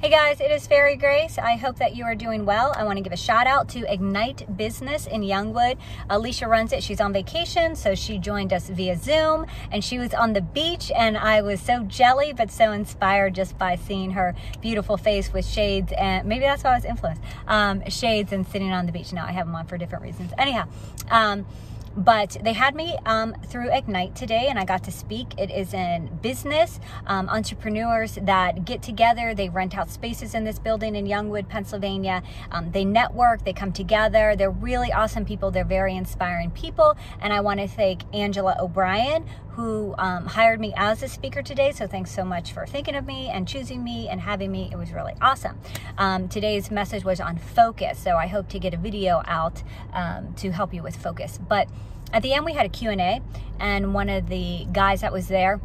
Hey guys, it is Fairy Grace. I hope that you are doing well. I want to give a shout out to Ignite Business in Youngwood. Alicia runs it. She's on vacation, so she joined us via Zoom, and she was on the beach, and I was so jelly but so inspired just by seeing her beautiful face with shades, and maybe that's why I was influenced. Shades and sitting on the beach. Now I have them on for different reasons. Anyhow, but they had me through Ignite today, and I got to speak. It is in business, entrepreneurs that get together. They rent out spaces in this building in Youngwood, Pennsylvania. They network, they come together. They're really awesome people. They're very inspiring people. And I want to thank Angela O'Brien, who hired me as a speaker today. So thanks so much for thinking of me and choosing me and having me. It was really awesome. Today's message was on focus. So I hope to get a video out to help you with focus. But at the end, we had a Q&A, and one of the guys that was there,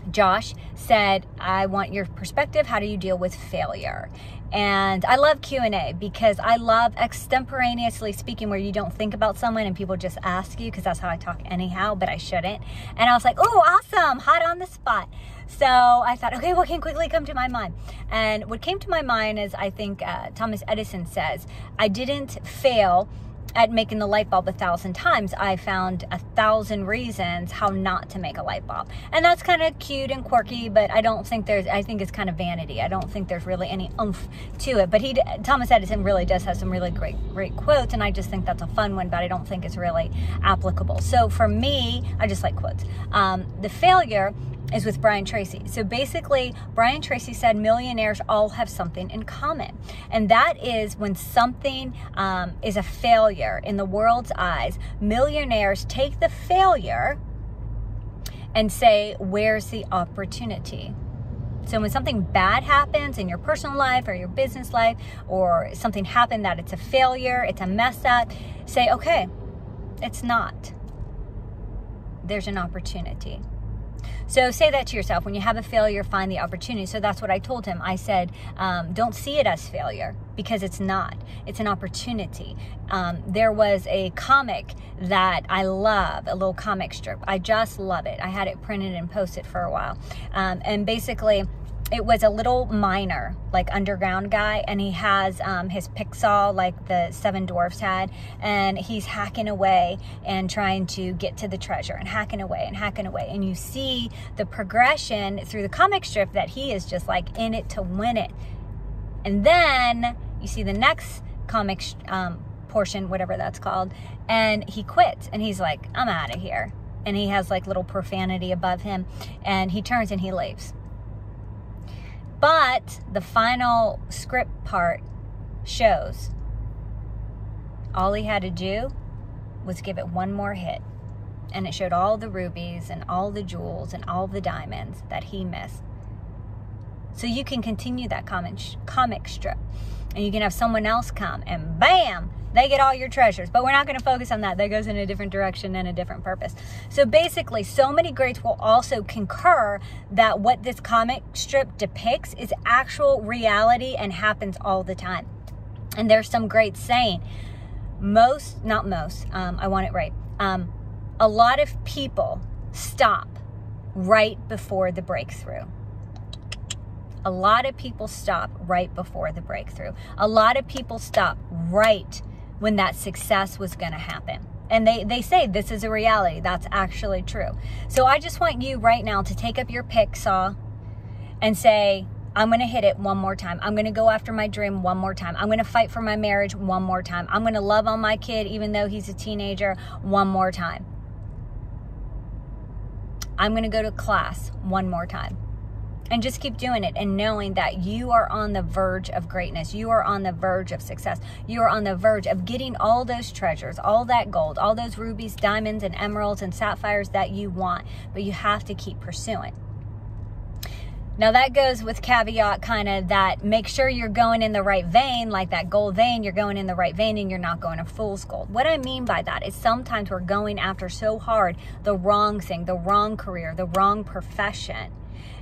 Josh, said, I want your perspective. How do you deal with failure? And I love Q&A because I love extemporaneously speaking, where you don't think about someone and people just ask you, because that's how I talk anyhow, but I shouldn't. And I was like, oh, awesome, hot on the spot. So I thought, okay, what can quickly come to my mind? And what came to my mind is, I think Thomas Edison says, I didn't fail at making the light bulb 1,000 times. I found 1,000 reasons how not to make a light bulb. And that's kind of cute and quirky, but I think it's kind of vanity. I don't think there's really any oomph to it. But Thomas Edison really does have some really great quotes, and I just think that's a fun one, but I don't think it's really applicable. So for me, I just like quotes. The failure is with Brian Tracy. So basically, Brian Tracy said millionaires all have something in common. And that is, when something is a failure in the world's eyes, millionaires take the failure and say, where's the opportunity? So when something bad happens in your personal life or your business life, or something happened that it's a failure, it's a mess up, say, okay, it's not. There's an opportunity. So say that to yourself. When you have a failure, find the opportunity. So that's what I told him. I said, don't see it as failure, because it's not. It's an opportunity. There was a comic that I love, a little comic strip. I just love it. I had it printed and posted for a while. And basically, it was a little miner, like underground guy, and he has his pick saw like the Seven Dwarfs had, and he's hacking away and trying to get to the treasure, and hacking away and hacking away. And you see the progression through the comic strip that he is just like in it to win it. And then you see the next comic portion, whatever that's called, and he quits, and he's like, I'm out of here. And he has like little profanity above him, and he turns and he leaves. But the final script part shows all he had to do was give it one more hit. And it showed all the rubies and all the jewels and all the diamonds that he missed. So you can continue that comic strip. And you can have someone else come and bam, they get all your treasures. But we're not going to focus on that. That goes in a different direction and a different purpose. So basically, so many greats will also concur that what this comic strip depicts is actual reality and happens all the time. And there's some greats saying, I want it right. A lot of people stop right before the breakthrough. A lot of people stop right before the breakthrough. A lot of people stop right when that success was going to happen. And they say this is a reality. That's actually true. So I just want you right now to take up your pick saw and say, I'm going to hit it one more time. I'm going to go after my dream one more time. I'm going to fight for my marriage one more time. I'm going to love on my kid, even though he's a teenager, one more time. I'm going to go to class one more time. And just keep doing it, and knowing that you are on the verge of greatness. You are on the verge of success. You are on the verge of getting all those treasures, all that gold, all those rubies, diamonds, and emeralds, and sapphires that you want. But you have to keep pursuing. Now that goes with caveat kind of that make sure you're going in the right vein, like that gold vein, you're going in the right vein and you're not going to fool's gold. What I mean by that is sometimes we're going after so hard the wrong thing, the wrong career, the wrong profession.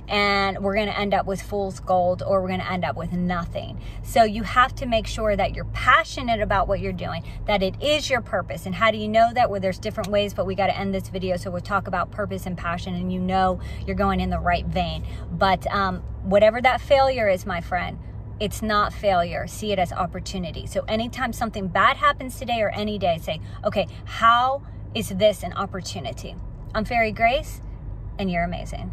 And we're going to end up with fool's gold, or we're going to end up with nothing. So you have to make sure that you're passionate about what you're doing, that it is your purpose. And how do you know that? Well, there's different ways, but we got to end this video. So we'll talk about purpose and passion, and you know you're going in the right vein. But whatever that failure is, my friend, It's not failure. See it as opportunity. So anytime something bad happens today or any day, say, okay, how is this an opportunity? I'm Fairy Grace, and you're amazing.